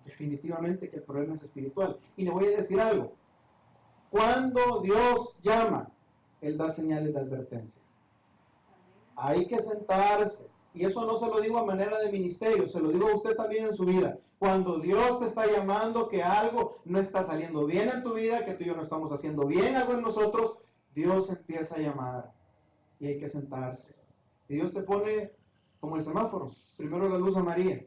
definitivamente que el problema es espiritual. Y le voy a decir algo. Cuando Dios llama, Él da señales de advertencia. Hay que sentarse. Y eso no se lo digo a manera de ministerio, se lo digo a usted también en su vida. Cuando Dios te está llamando que algo no está saliendo bien en tu vida, que tú y yo no estamos haciendo bien algo en nosotros, Dios empieza a llamar y hay que sentarse. Y Dios te pone como el semáforo, primero la luz amarilla,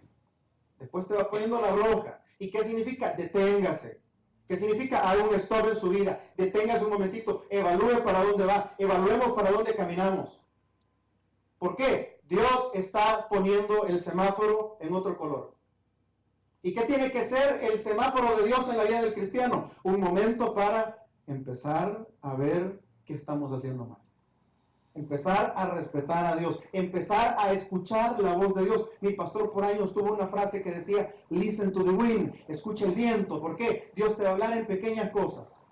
después te va poniendo la roja. ¿Y qué significa? Deténgase. ¿Qué significa? Haga un stop en su vida, deténgase un momentito, evalúe para dónde va, evaluemos para dónde caminamos. ¿Por qué? Dios está poniendo el semáforo en otro color. ¿Y qué tiene que ser el semáforo de Dios en la vida del cristiano? Un momento para empezar a ver qué estamos haciendo mal. Empezar a respetar a Dios, empezar a escuchar la voz de Dios. Mi pastor por años tuvo una frase que decía, listen to the wind, escucha el viento. ¿Por qué? Dios te va a hablar en pequeñas cosas.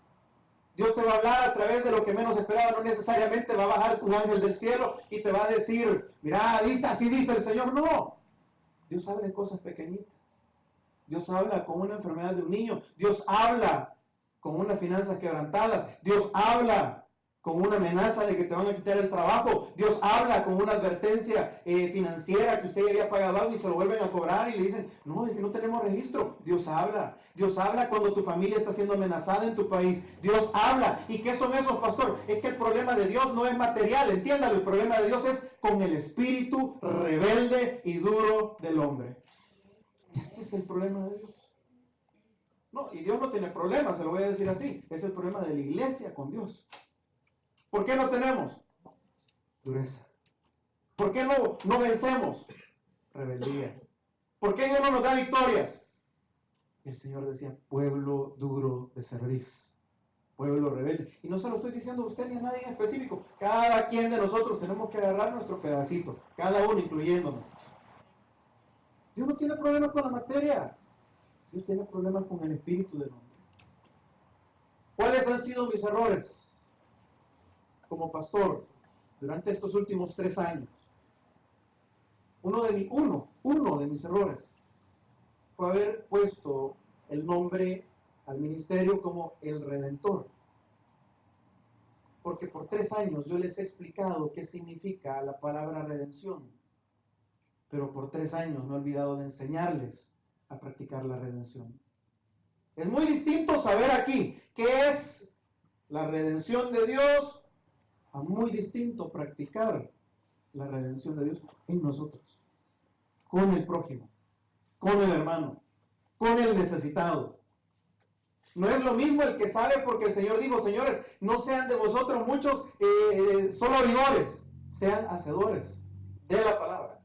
Dios te va a hablar a través de lo que menos esperaba. No necesariamente va a bajar un ángel del cielo y te va a decir, mira, dice así dice el Señor. No, Dios habla en cosas pequeñitas. Dios habla con una enfermedad de un niño. Dios habla con unas finanzas quebrantadas. Dios habla con una amenaza de que te van a quitar el trabajo. Dios habla con una advertencia financiera que usted ya había pagado algo y se lo vuelven a cobrar y le dicen, no, es que no tenemos registro. Dios habla. Dios habla cuando tu familia está siendo amenazada en tu país. Dios habla. ¿Y qué son esos, pastor? Es que el problema de Dios no es material, entiéndalo. El problema de Dios es con el espíritu rebelde y duro del hombre. Ese es el problema de Dios. No, y Dios no tiene problemas, se lo voy a decir así. Es el problema de la iglesia con Dios. ¿Por qué no tenemos? Dureza. ¿Por qué no vencemos? Rebeldía. ¿Por qué Dios no nos da victorias? El Señor decía, pueblo duro de cerviz, pueblo rebelde. Y no se lo estoy diciendo a usted ni a nadie en específico. Cada quien de nosotros tenemos que agarrar nuestro pedacito, cada uno incluyéndonos. Dios no tiene problemas con la materia. Dios tiene problemas con el espíritu del hombre. ¿Cuáles han sido mis errores como pastor durante estos últimos 3 años? Uno de mis errores fue haber puesto el nombre al ministerio como el Redentor. Porque por 3 años yo les he explicado qué significa la palabra redención. Pero por 3 años me he olvidado de enseñarles a practicar la redención. Es muy distinto saber aquí qué es la redención de Dios a muy distinto practicar la redención de Dios en nosotros, con el prójimo, con el hermano, con el necesitado. No es lo mismo el que sabe, porque el Señor dijo, señores, no sean de vosotros muchos solo oidores, sean hacedores de la palabra.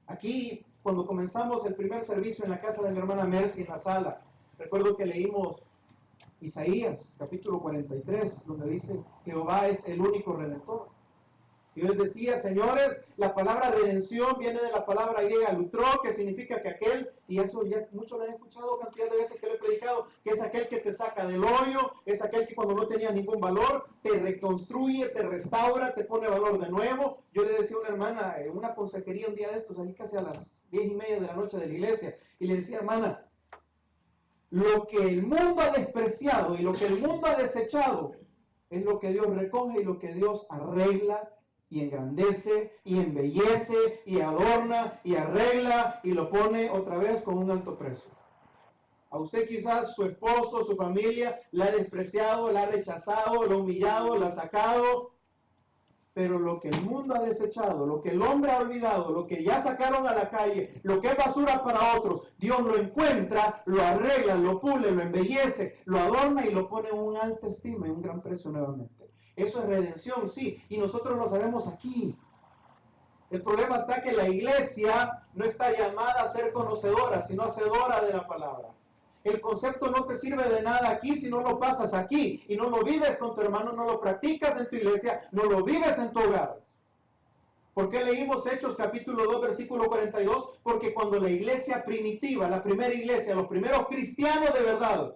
Aquí, cuando comenzamos el primer servicio en la casa de mi hermana Mercy, en la sala, recuerdo que leímos Isaías, capítulo 43, donde dice, Jehová es el único redentor. Y yo les decía, señores, la palabra redención viene de la palabra griega lutró, que significa que aquel, y eso ya muchos lo han escuchado cantidad de veces que lo he predicado, que es aquel que te saca del hoyo, es aquel que cuando no tenía ningún valor, te reconstruye, te restaura, te pone valor de nuevo. Yo le decía a una hermana, en una consejería un día de estos, salí casi a las 10:30 de la noche de la iglesia, y le decía, hermana, lo que el mundo ha despreciado y lo que el mundo ha desechado es lo que Dios recoge y lo que Dios arregla y engrandece y embellece y adorna y arregla y lo pone otra vez con un alto precio. A usted quizás su esposo, su familia la ha despreciado, la ha rechazado, la ha humillado, la ha sacado. Pero lo que el mundo ha desechado, lo que el hombre ha olvidado, lo que ya sacaron a la calle, lo que es basura para otros, Dios lo encuentra, lo arregla, lo pule, lo embellece, lo adorna y lo pone en un alta estima y un gran precio nuevamente. Eso es redención, sí, y nosotros lo sabemos aquí. El problema está que la iglesia no está llamada a ser conocedora, sino hacedora de la palabra. El concepto no te sirve de nada aquí si no lo pasas aquí y no lo vives con tu hermano, no lo practicas en tu iglesia, no lo vives en tu hogar. ¿Por qué leímos Hechos capítulo 2 versículo 42? Porque cuando la iglesia primitiva, la primera iglesia, los primeros cristianos de verdad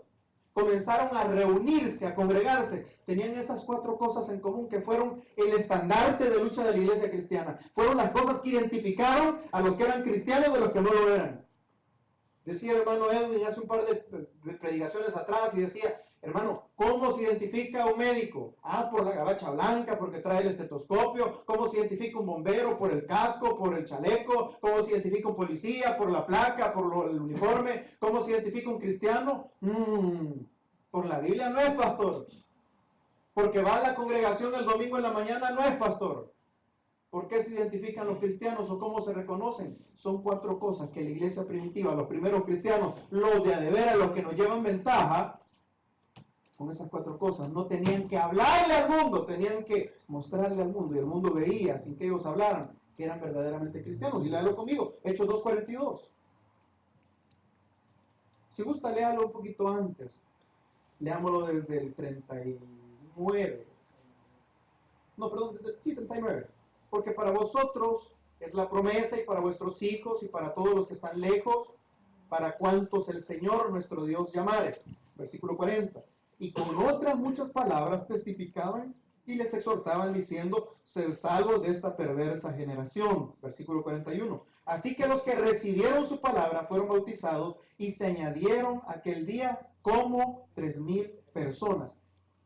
comenzaron a reunirse, a congregarse, tenían esas 4 cosas en común que fueron el estandarte de lucha de la iglesia cristiana. Fueron las cosas que identificaron a los que eran cristianos de los que no lo eran. Decía el hermano Edwin hace un par de predicaciones atrás y decía, hermano, ¿cómo se identifica un médico? Ah, por la gabacha blanca, porque trae el estetoscopio. ¿Cómo se identifica un bombero? Por el casco, por el chaleco. ¿Cómo se identifica un policía? Por la placa, por el uniforme. ¿Cómo se identifica un cristiano? Por la Biblia no es pastor. Porque va a la congregación el domingo en la mañana no es pastor. ¿Por qué se identifican los cristianos o cómo se reconocen? Son 4 cosas que la iglesia primitiva, los primeros cristianos, los de veras, los que nos llevan ventaja, con esas 4 cosas, no tenían que hablarle al mundo, tenían que mostrarle al mundo, y el mundo veía, sin que ellos hablaran, que eran verdaderamente cristianos. Y léalo conmigo, Hechos 2:42. Si gusta, léalo un poquito antes. Leámoslo desde el 39. No, perdón, sí, 39. Porque para vosotros es la promesa, y para vuestros hijos, y para todos los que están lejos, para cuantos el Señor nuestro Dios llamare. Versículo 40. Y con otras muchas palabras testificaban y les exhortaban diciendo, sed salvos de esta perversa generación. Versículo 41. Así que los que recibieron su palabra fueron bautizados y se añadieron aquel día como 3,000 personas.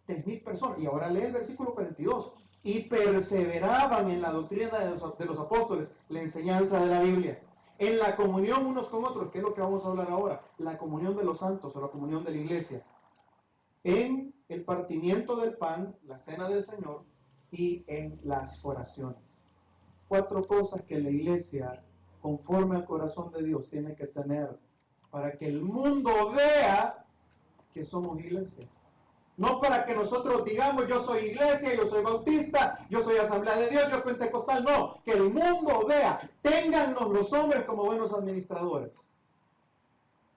3,000 personas. Y ahora lee el versículo 42. Y perseveraban en la doctrina de los apóstoles, la enseñanza de la Biblia, en la comunión unos con otros, que es lo que vamos a hablar ahora, la comunión de los santos o la comunión de la iglesia, en el partimiento del pan, la cena del Señor, y en las oraciones. 4 cosas que la iglesia, conforme al corazón de Dios, tiene que tener para que el mundo vea que somos iglesia. No para que nosotros digamos, yo soy iglesia, yo soy bautista, yo soy asamblea de Dios, yo pentecostal. No, que el mundo vea, téngannos los hombres como buenos administradores.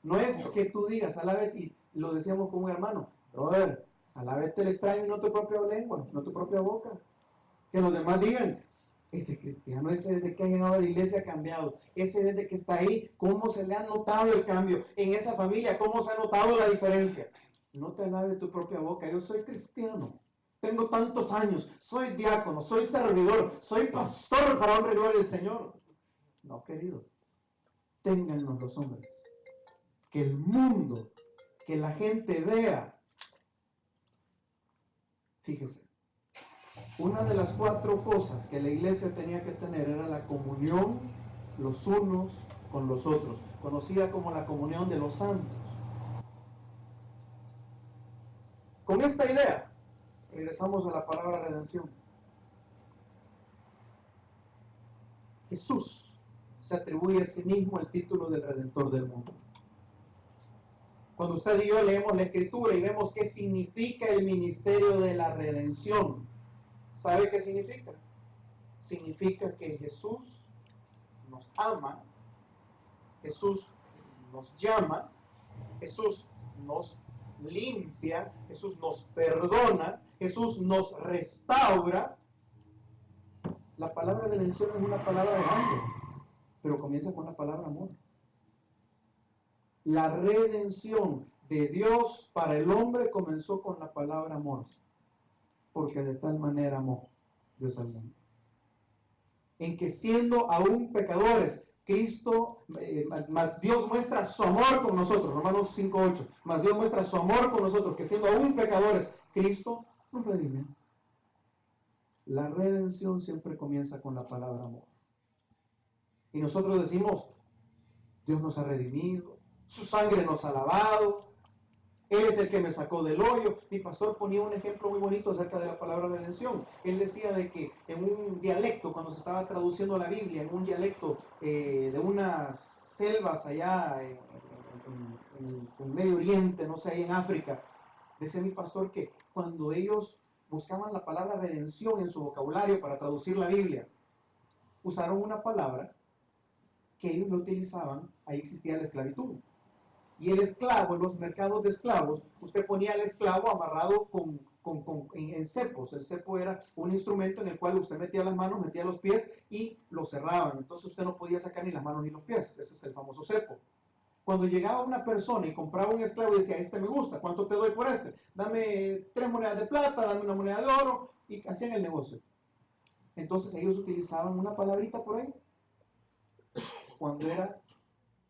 No es que tú digas, alábete, y lo decíamos con un hermano, brother, alábete el extraño y no tu propia lengua, no tu propia boca. Que los demás digan, ese cristiano, ese desde que ha llegado a la iglesia ha cambiado, ese desde que está ahí, cómo se le ha notado el cambio, en esa familia, cómo se ha notado la diferencia. No te alabe tu propia boca, yo soy cristiano, tengo tantos años, soy diácono, soy servidor, soy pastor para honra y gloria del Señor. No, querido, téngannos los hombres, que el mundo, que la gente vea. Fíjese, una de las 4 cosas que la iglesia tenía que tener era la comunión los unos con los otros, conocida como la comunión de los santos. Con esta idea, regresamos a la palabra redención. Jesús se atribuye a sí mismo el título del Redentor del mundo. Cuando usted y yo leemos la Escritura y vemos qué significa el ministerio de la redención, ¿sabe qué significa? Significa que Jesús nos ama, Jesús nos llama, Jesús nos limpia, Jesús nos perdona, Jesús nos restaura. La palabra redención es una palabra grande, pero comienza con la palabra amor. La redención de Dios para el hombre comenzó con la palabra amor, porque de tal manera amó Dios al mundo, en que siendo aún pecadores, Cristo, más Dios muestra su amor con nosotros, Romanos 5:8, más Dios muestra su amor con nosotros, que siendo aún pecadores, Cristo nos redimió. La redención siempre comienza con la palabra amor. Y nosotros decimos, Dios nos ha redimido, su sangre nos ha lavado, Él es el que me sacó del hoyo. Mi pastor ponía un ejemplo muy bonito acerca de la palabra redención. Él decía de que en un dialecto, cuando se estaba traduciendo la Biblia, en un dialecto de unas selvas allá en Medio Oriente, no sé, ahí en África, decía mi pastor que cuando ellos buscaban la palabra redención en su vocabulario para traducir la Biblia, usaron una palabra que ellos no utilizaban. Ahí existía la esclavitud. Y el esclavo, en los mercados de esclavos, usted ponía al esclavo amarrado en cepos. El cepo era un instrumento en el cual usted metía las manos, metía los pies y lo cerraban. Entonces usted no podía sacar ni las manos ni los pies. Ese es el famoso cepo. Cuando llegaba una persona y compraba un esclavo y decía, este me gusta, ¿cuánto te doy por este? Dame 3 monedas de plata, dame una moneda de oro, y hacían el negocio. Entonces ellos utilizaban una palabrita por ahí, cuando era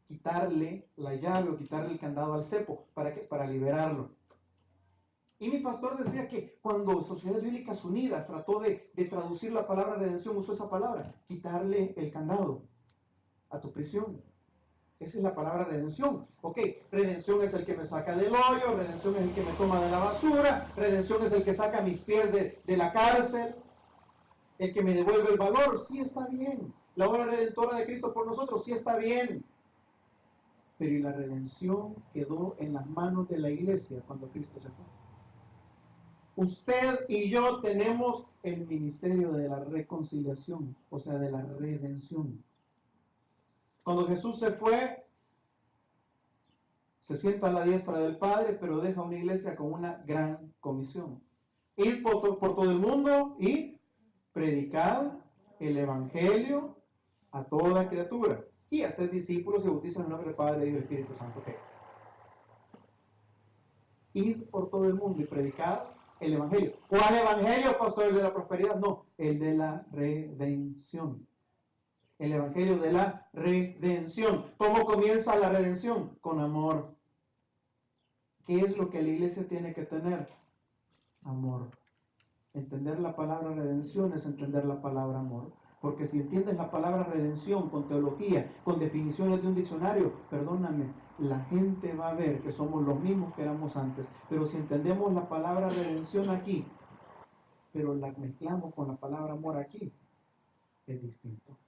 quitarle la llave o quitarle el candado al cepo. ¿Para qué? Para liberarlo. Y mi pastor decía que cuando Sociedades Bíblicas Unidas trató de traducir la palabra redención, usó esa palabra, quitarle el candado a tu prisión. Esa es la palabra redención. Ok, redención es el que me saca del hoyo, redención es el que me toma de la basura, redención es el que saca mis pies de la cárcel, el que me devuelve el valor. Sí está bien. La obra redentora de Cristo por nosotros, sí está bien. Pero y la redención quedó en las manos de la iglesia cuando Cristo se fue. Usted y yo tenemos el ministerio de la reconciliación, o sea, de la redención. Cuando Jesús se fue, se sienta a la diestra del Padre, pero deja una iglesia con una gran comisión. Ir por todo el mundo y predicar el evangelio a toda criatura. Y hacer discípulos y bautizar en el nombre del Padre y del Espíritu Santo. ¿Qué? Ir por todo el mundo y predicar el evangelio. ¿Cuál evangelio, pastor? ¿El de la prosperidad? No, el de la redención. El evangelio de la redención. ¿Cómo comienza la redención? Con amor. ¿Qué es lo que la iglesia tiene que tener? Amor. Entender la palabra redención es entender la palabra amor. Porque si entiendes la palabra redención con teología, con definiciones de un diccionario, perdóname, la gente va a ver que somos los mismos que éramos antes. Pero si entendemos la palabra redención aquí, pero la mezclamos con la palabra amor aquí, es distinto.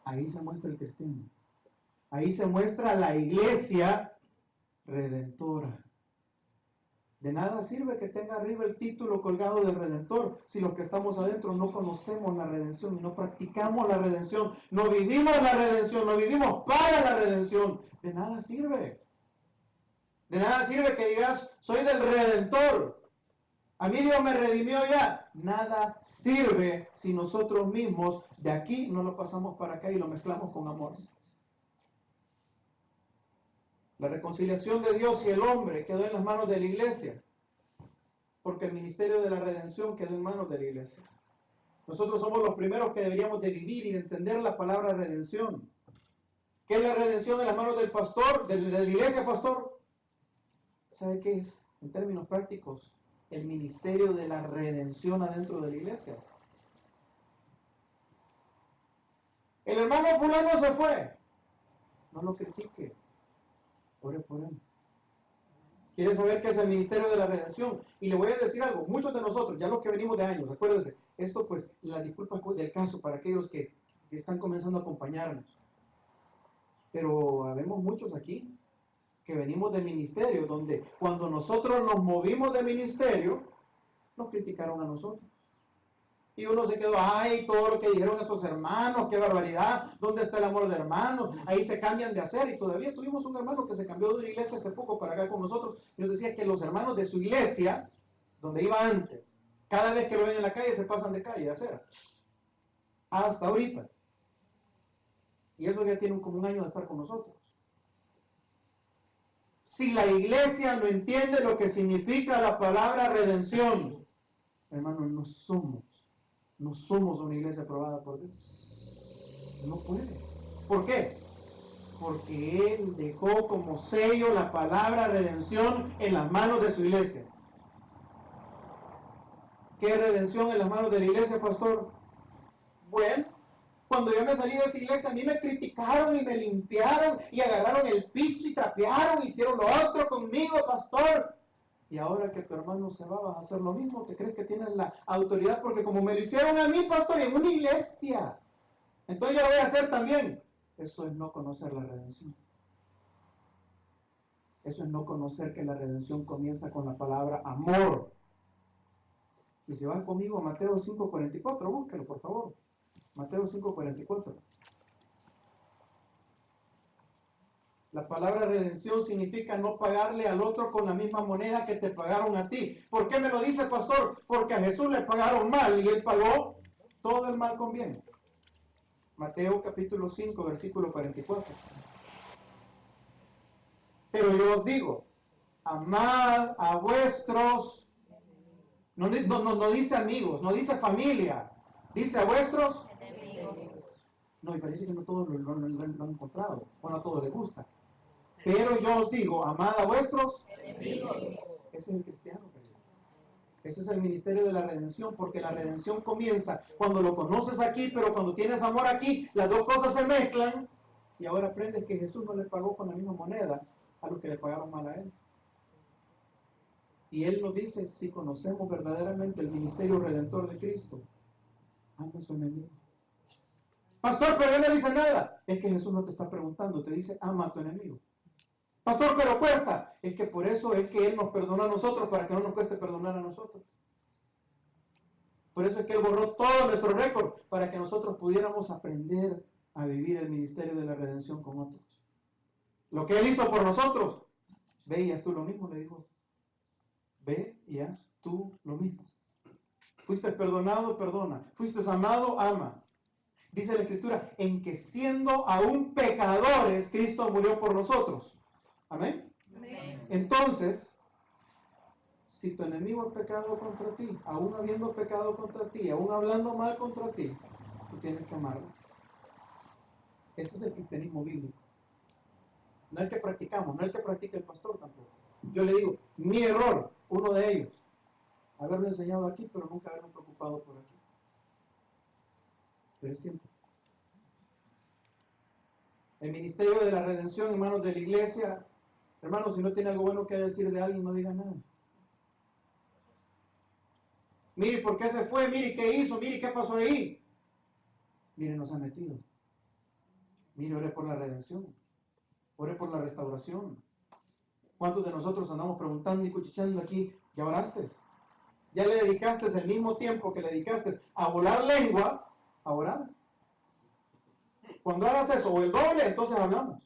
Ahí se muestra el cristiano. Ahí se muestra la iglesia redentora. De nada sirve que tenga arriba el título colgado del Redentor si los que estamos adentro no conocemos la redención y no practicamos la redención, no vivimos la redención, no vivimos para la redención. De nada sirve. De nada sirve que digas, soy del Redentor. A mí Dios me redimió ya. Nada sirve si nosotros mismos de aquí no lo pasamos para acá y lo mezclamos con amor. La reconciliación de Dios y el hombre quedó en las manos de la iglesia, porque el ministerio de la redención quedó en manos de la iglesia. Nosotros somos los primeros que deberíamos de vivir y de entender la palabra redención. ¿Qué es la redención en las manos del pastor, de la iglesia, pastor? ¿Sabe qué es? En términos prácticos, el ministerio de la redención adentro de la iglesia. El hermano fulano se fue. No lo critique. Ore por él. ¿Quiere saber qué es el ministerio de la redención? Y le voy a decir algo. Muchos de nosotros, ya los que venimos de años, acuérdense, esto pues, la disculpa del caso para aquellos que están comenzando a acompañarnos. Pero habemos muchos aquí que venimos de ministerio, donde cuando nosotros nos movimos de ministerio, nos criticaron a nosotros. Y uno se quedó, ay, todo lo que dijeron esos hermanos, qué barbaridad, ¿dónde está el amor de hermanos? Ahí se cambian de hacer. Y todavía tuvimos un hermano que se cambió de una iglesia hace poco para acá con nosotros. Y nos decía que los hermanos de su iglesia, donde iba antes, cada vez que lo ven en la calle se pasan de calle de hacer. Hasta ahorita. Y eso ya tiene como un año de estar con nosotros. Si la iglesia no entiende lo que significa la palabra redención, hermanos, no somos una iglesia aprobada por Dios. No puede. ¿Por qué? Porque Él dejó como sello la palabra redención en las manos de su iglesia. ¿Qué redención en las manos de la iglesia, pastor? Bueno, cuando yo me salí de esa iglesia, a mí me criticaron y me limpiaron y agarraron el piso y trapearon, hicieron lo otro conmigo, pastor. Y ahora que tu hermano se va, vas a hacer lo mismo. ¿Te crees que tienes la autoridad? Porque como me lo hicieron a mí, pastor, en una iglesia, entonces yo lo voy a hacer también. Eso es no conocer la redención. Eso es no conocer que la redención comienza con la palabra amor. Y si vas conmigo a Mateo 5:44, búsquelo, por favor. Mateo 5:44. La palabra redención significa no pagarle al otro con la misma moneda que te pagaron a ti. ¿Por qué me lo dice, pastor? Porque a Jesús le pagaron mal y Él pagó todo el mal con bien. Mateo capítulo 5, versículo 44. Pero yo os digo, amad a vuestros, no dice amigos, no dice familia, dice a vuestros enemigos. No, y parece que no todos lo han encontrado, o no a todos les gusta. Pero yo os digo, amad a vuestros enemigos. Ese es el cristiano, querido. Ese es el ministerio de la redención, porque la redención comienza cuando lo conoces aquí, pero cuando tienes amor aquí, las dos cosas se mezclan y ahora aprendes que Jesús no le pagó con la misma moneda a los que le pagaron mal a él. Y él nos dice, si conocemos verdaderamente el ministerio redentor de Cristo, ama a su enemigo. Pastor, pero él no dice nada. Es que Jesús no te está preguntando, te dice, ama a tu enemigo. Pastor, pero cuesta. Es que por eso es que Él nos perdonó a nosotros, para que no nos cueste perdonar a nosotros. Por eso es que Él borró todo nuestro récord, para que nosotros pudiéramos aprender a vivir el ministerio de la redención con otros. Lo que Él hizo por nosotros, ve y haz tú lo mismo, le dijo. Ve y haz tú lo mismo. Fuiste perdonado, perdona. Fuiste amado, ama. Dice la Escritura, en que siendo aún pecadores, Cristo murió por nosotros. Amén. Entonces, si tu enemigo ha pecado contra ti, aún habiendo pecado contra ti, aún hablando mal contra ti, tú tienes que amarlo. Ese es el cristianismo bíblico. No el que practicamos, no el que practica el pastor tampoco. Yo le digo, mi error, uno de ellos, haberlo enseñado aquí, pero nunca haberme preocupado por aquí. Pero es tiempo. El ministerio de la redención en manos de la iglesia. Hermanos, si no tiene algo bueno que decir de alguien, no diga nada. Mire, ¿por qué se fue? Mire, ¿qué hizo? Mire, ¿qué pasó ahí? Mire, nos ha metido. Mire, ore por la redención. Ore por la restauración. ¿Cuántos de nosotros andamos preguntando y cuchicheando aquí? ¿Ya oraste? ¿Ya le dedicaste el mismo tiempo que le dedicaste a volar lengua, a orar? Cuando hagas eso, o el doble, entonces hablamos.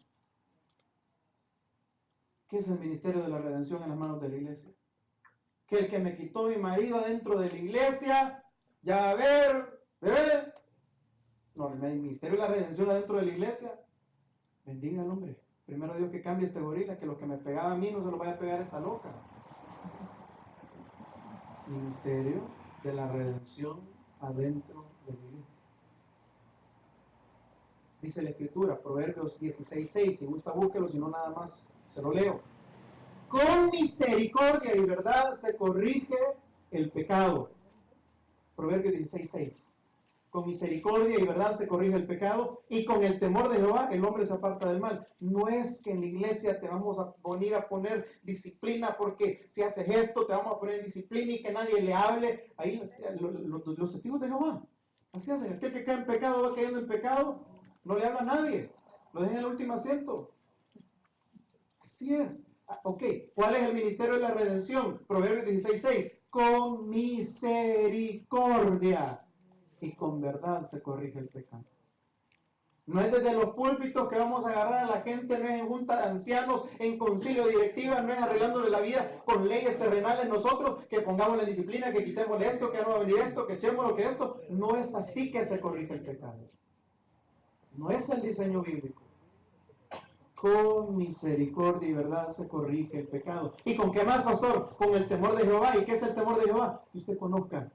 ¿Qué es el ministerio de la redención en las manos de la iglesia? Que el que me quitó mi marido dentro de la iglesia, ya a ver, bebé. No, el ministerio de la redención adentro de la iglesia. Bendiga al hombre. Primero Dios que cambie este gorila, que lo que me pegaba a mí no se lo vaya a pegar a esta loca. Ministerio de la redención adentro de la iglesia. Dice la Escritura, Proverbios 16:6, si gusta búsquelo, si no nada más se lo leo. Con misericordia y verdad se corrige el pecado. Proverbios 16:6. Con misericordia y verdad se corrige el pecado, y con el temor de Jehová el hombre se aparta del mal. No es que en la iglesia te vamos a poner disciplina, porque si haces esto te vamos a poner disciplina y que nadie le hable. Ahí los testigos de Jehová, así hacen. Aquel que cae en pecado va cayendo en pecado, no le habla a nadie, lo deja en el último asiento. Así es. Ok, ¿cuál es el ministerio de la redención? Proverbios 16:6. Con misericordia y con verdad se corrige el pecado. No es desde los púlpitos que vamos a agarrar a la gente, no es en junta de ancianos, en concilio directiva, no es arreglándole la vida con leyes terrenales nosotros, que pongamos la disciplina, que quitemos esto, que no va a venir esto, que echemos lo que esto. No es así que se corrige el pecado. No es el diseño bíblico. Con misericordia y verdad se corrige el pecado. ¿Y con qué más, pastor? Con el temor de Jehová. ¿Y qué es el temor de Jehová? Que usted conozca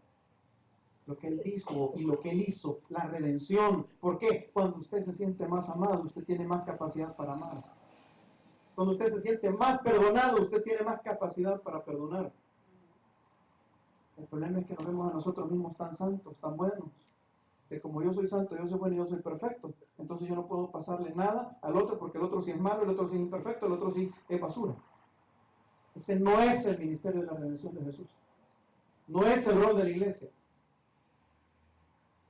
lo que Él dijo y lo que Él hizo, la redención. ¿Por qué? Cuando usted se siente más amado, usted tiene más capacidad para amar. Cuando usted se siente más perdonado, usted tiene más capacidad para perdonar. El problema es que nos vemos a nosotros mismos tan santos, tan buenos, que como yo soy santo, yo soy bueno y yo soy perfecto, entonces yo no puedo pasarle nada al otro, porque el otro sí es malo, el otro sí es imperfecto, el otro sí es basura. Ese no es el ministerio de la redención de Jesús. No es el rol de la iglesia.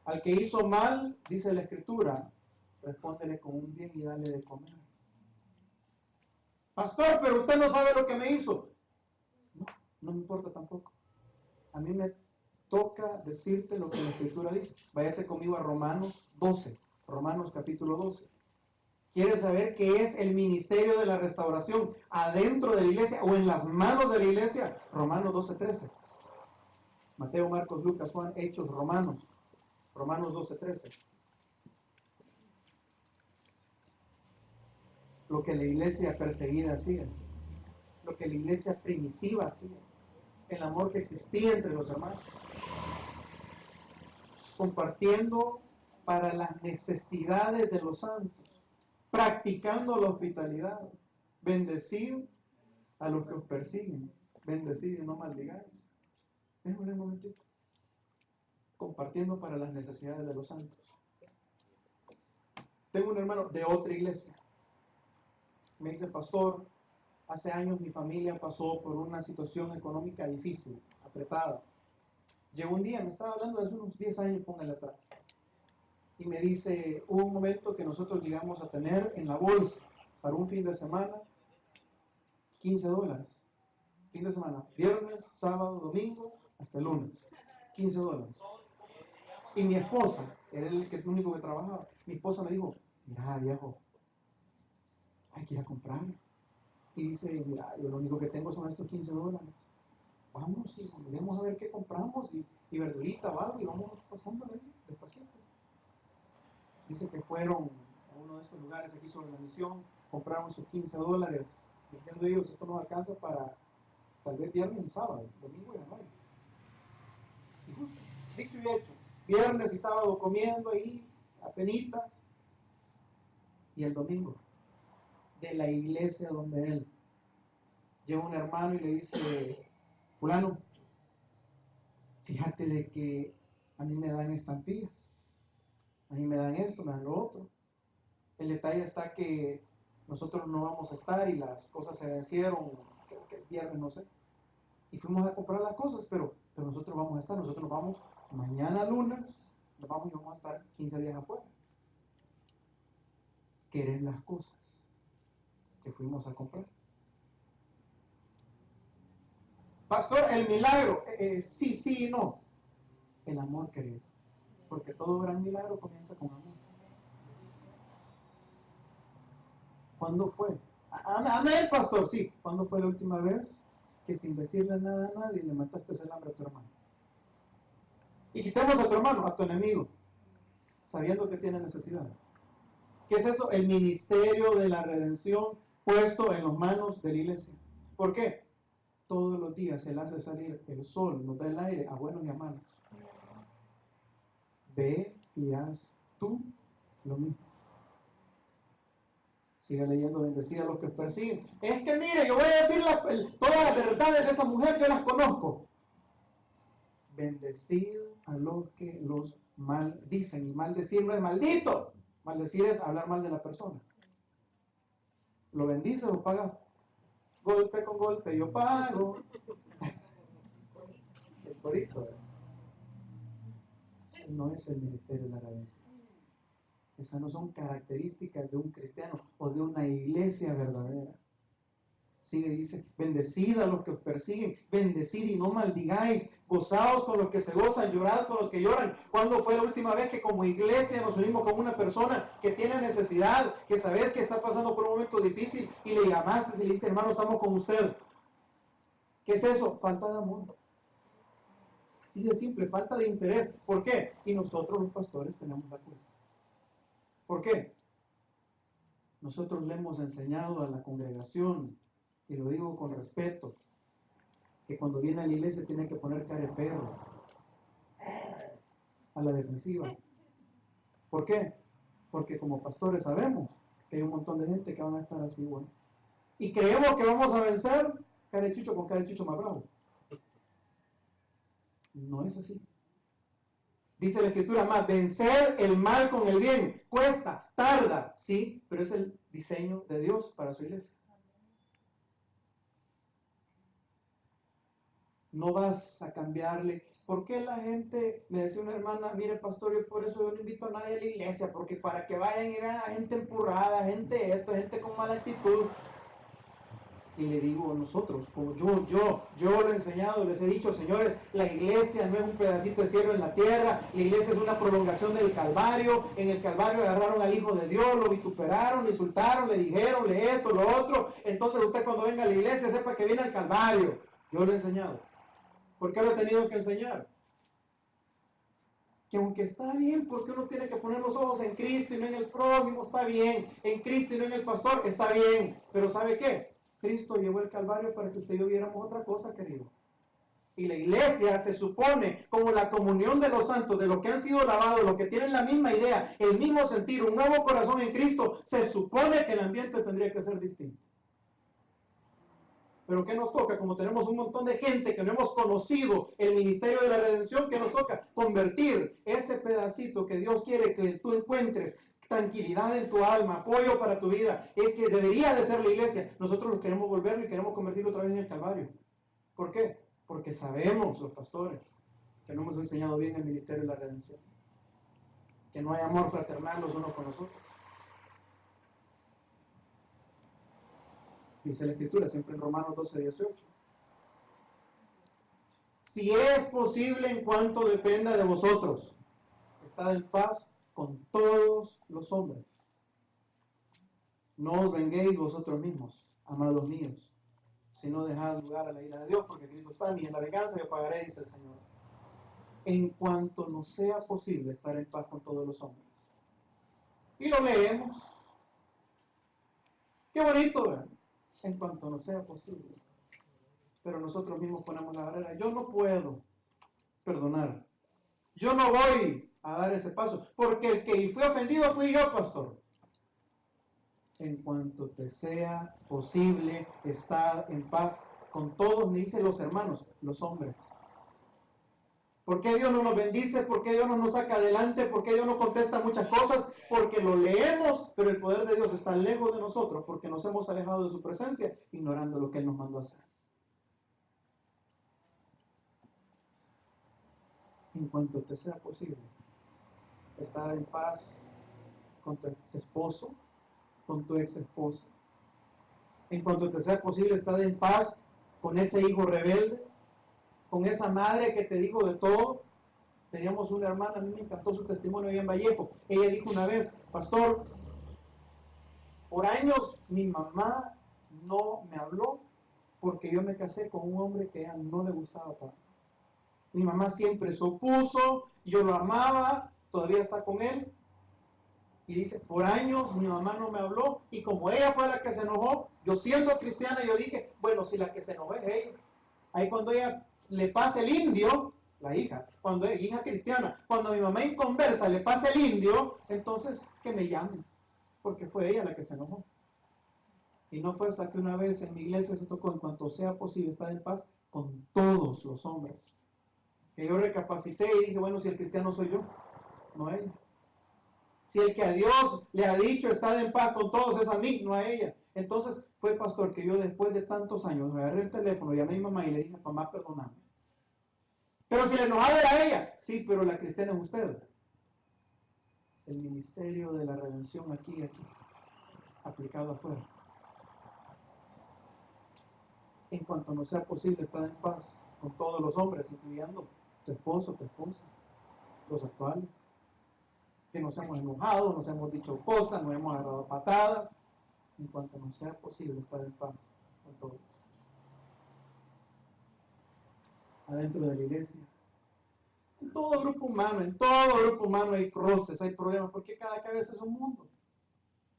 Al que hizo mal, dice la Escritura, respóndele con un bien y dale de comer. Pastor, pero usted no sabe lo que me hizo. No, no me importa tampoco. A mí me toca decirte lo que la Escritura dice. Váyase conmigo a Romanos 12. Romanos capítulo 12. ¿Quieres saber qué es el ministerio de la restauración adentro de la iglesia o en las manos de la iglesia? Romanos 12:13. Mateo, Marcos, Lucas, Juan, Hechos, Romanos. Romanos 12:13. Lo que la iglesia perseguida hacía. Lo que la iglesia primitiva hacía. El amor que existía entre los hermanos. Compartiendo para las necesidades de los santos, practicando la hospitalidad. Bendecid a los que os persiguen, bendecid y no maldigáis. Déjenme un momentito. Compartiendo para las necesidades de los santos. Tengo un hermano de otra iglesia. Me dice, pastor, hace años mi familia pasó por una situación económica difícil, apretada. Llegó un día, me estaba hablando de hace unos 10 años, póngale atrás. Y me dice, hubo un momento que nosotros llegamos a tener en la bolsa para un fin de semana $15. Fin de semana, viernes, sábado, domingo, hasta el lunes. $15. Y mi esposa, era el único que trabajaba, mi esposa me dijo, mira viejo, hay que ir a comprar. Y dice, mira, yo lo único que tengo son estos $15. Vamos y vamos a ver qué compramos y verdurita o algo y vamos pasándole despacito. Dice que fueron a uno de estos lugares aquí sobre la misión, compraron sus $15, diciendo ellos, esto nos alcanza para tal vez viernes y sábado, domingo ya no hay. Y justo, dicho y hecho, viernes y sábado comiendo ahí, apenitas, y el domingo, de la iglesia donde él, llega un hermano y le dice, fulano, fíjate de que a mí me dan estampillas, a mí me dan esto, me dan lo otro. El detalle está que nosotros no vamos a estar y las cosas se vencieron, creo que el viernes, no sé. Y fuimos a comprar las cosas, pero nosotros vamos a estar, nosotros nos vamos mañana lunes, nos vamos y vamos a estar 15 días afuera. Querer las cosas que fuimos a comprar. Pastor, el milagro, sí y no. El amor, querido. Porque todo gran milagro comienza con amor. ¿Cuándo fue? Amén, pastor, sí. ¿Cuándo fue la última vez que sin decirle nada a nadie le mataste el hambre a tu hermano? Y quitemos a tu hermano, a tu enemigo, sabiendo que tiene necesidad. ¿Qué es eso? El ministerio de la redención puesto en las manos de la iglesia. ¿Por qué? Todos los días Él hace salir el sol, nos da el aire a buenos y a malos. Ve y haz tú lo mismo. Sigue leyendo, bendecida a los que persiguen. Es que mire, yo voy a decir todas las verdades de esa mujer, yo las conozco. Bendecid a los que los maldicen. Y maldecir no es maldito. Maldecir es hablar mal de la persona. ¿Lo bendices o pagas? Golpe con golpe yo pago. El corito. Ese no es el ministerio de la redención. Esas no son características de un cristiano o de una iglesia verdadera. Sigue, dice, bendecid a los que os persiguen, bendecid y no maldigáis, gozaos con los que se gozan, llorad con los que lloran. ¿Cuándo fue la última vez que como iglesia nos unimos con una persona que tiene necesidad, que sabes que está pasando por un momento difícil y le llamaste y le dijiste, hermano, estamos con usted? ¿Qué es eso? Falta de amor. Así de simple, falta de interés. ¿Por qué? Y nosotros los pastores tenemos la culpa. ¿Por qué? Nosotros le hemos enseñado a la congregación, y lo digo con respeto, que cuando viene a la iglesia tiene que poner cara de perro, a la defensiva. ¿Por qué? Porque como pastores sabemos que hay un montón de gente que van a estar así, bueno. Y creemos que vamos a vencer carechucho con carechucho más bravo. No es así. Dice la Escritura más, vencer el mal con el bien. Cuesta, tarda, sí, pero es el diseño de Dios para su iglesia. No vas a cambiarle. ¿Por qué la gente, me decía una hermana, mire pastor, yo por eso yo no invito a nadie a la iglesia, porque para que vayan y vean a gente empurrada, gente esto, gente con mala actitud? Y le digo, nosotros, como yo lo he enseñado, les he dicho, señores, la iglesia no es un pedacito de cielo en la tierra, la iglesia es una prolongación del Calvario. En el Calvario agarraron al Hijo de Dios, lo vituperaron, lo insultaron, le dijeron, le esto, lo otro. Entonces usted cuando venga a la iglesia sepa que viene al Calvario. Yo lo he enseñado. ¿Por qué lo he tenido que enseñar? Que aunque está bien, porque uno tiene que poner los ojos en Cristo y no en el prójimo, está bien. En Cristo y no en el pastor, está bien. Pero ¿sabe qué? Cristo llevó el Calvario para que usted y yo viéramos otra cosa, querido. Y la iglesia se supone como la comunión de los santos, de los que han sido lavados, los que tienen la misma idea, el mismo sentir, un nuevo corazón en Cristo. Se supone que el ambiente tendría que ser distinto. Pero ¿qué nos toca? Como tenemos un montón de gente que no hemos conocido el ministerio de la redención, ¿qué nos toca? Convertir ese pedacito que Dios quiere que tú encuentres, tranquilidad en tu alma, apoyo para tu vida, es que debería de ser la iglesia. Nosotros lo queremos volverlo y queremos convertirlo otra vez en el Calvario. ¿Por qué? Porque sabemos, los pastores, que no hemos enseñado bien el ministerio de la redención, que no hay amor fraternal los unos con los otros. Dice la Escritura, siempre en Romanos 12:18. Si es posible en cuanto dependa de vosotros, estad en paz con todos los hombres. No os venguéis vosotros mismos, amados míos, sino dejad lugar a la ira de Dios, porque Cristo está en mí, en la venganza yo pagaré, dice el Señor. En cuanto nos sea posible estar en paz con todos los hombres. Y lo leemos. Qué bonito, ¿verdad? En cuanto nos sea posible. Pero nosotros mismos ponemos la barrera. Yo no puedo perdonar. Yo no voy a dar ese paso, porque el que fue ofendido fui yo, pastor. En cuanto te sea posible estar en paz con todos, me dicen los hermanos, los hombres. ¿Por qué Dios no nos bendice? ¿Por qué Dios no nos saca adelante? ¿Por qué Dios no contesta muchas cosas? Porque lo leemos, pero el poder de Dios está lejos de nosotros, porque nos hemos alejado de su presencia, ignorando lo que Él nos mandó a hacer. En cuanto te sea posible, estar en paz con tu ex esposo, con tu ex esposa. En cuanto te sea posible, estar en paz con ese hijo rebelde, con esa madre que te dijo de todo. Teníamos una hermana, a mí me encantó su testimonio ahí en Vallejo. Ella dijo una vez, pastor, por años mi mamá no me habló porque yo me casé con un hombre que a ella no le gustaba para mí. Mi mamá siempre se opuso, yo lo amaba, todavía está con él. Y dice, por años mi mamá no me habló, y como ella fue la que se enojó, yo siendo cristiana, yo dije, bueno, si la que se enojó es ella. Ahí cuando ella le pasa el indio, la hija, cuando es hija cristiana, cuando mi mamá inconversa le pasa el indio, entonces que me llame, porque fue ella la que se enojó. Y no fue hasta que una vez en mi iglesia se tocó, en cuanto sea posible estar en paz con todos los hombres, que yo recapacité y dije, bueno, si el cristiano soy yo, no ella. Si el que a Dios le ha dicho estar en paz con todos es a mí, no a ella. Entonces fue, pastor, que yo después de tantos años agarré el teléfono, llamé a mi mamá y le dije, mamá, perdóname. Pero si la enojada era ella, sí, pero la cristiana es usted. El ministerio de la redención aquí, aplicado afuera. En cuanto no sea posible estar en paz con todos los hombres, incluyendo tu esposo, tu esposa, los actuales. Que nos hemos enojado, nos hemos dicho cosas, nos hemos agarrado patadas, en cuanto nos sea posible estar en paz con todos. Adentro de la iglesia, en todo grupo humano hay roces, hay problemas, porque cada cabeza es un mundo,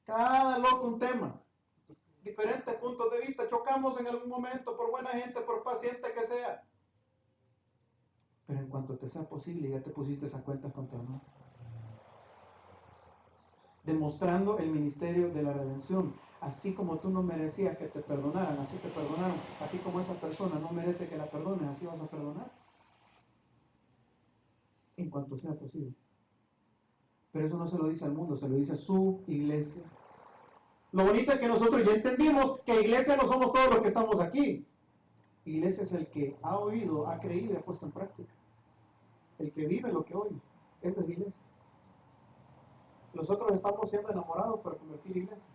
cada loco un tema, diferentes puntos de vista, chocamos en algún momento, por buena gente, por paciente que sea, pero en cuanto te sea posible, ya te pusiste a cuentas con tu hermano. Demostrando el ministerio de la redención. Así como tú no merecías que te perdonaran, así te perdonaron. Así como esa persona no merece que la perdones, así vas a perdonar. En cuanto sea posible. Pero eso no se lo dice al mundo, se lo dice a su iglesia. Lo bonito es que nosotros ya entendimos que iglesia no somos todos los que estamos aquí. Iglesia es el que ha oído, ha creído y ha puesto en práctica. El que vive lo que oye. Esa es iglesia. Nosotros estamos siendo enamorados para convertir iglesia.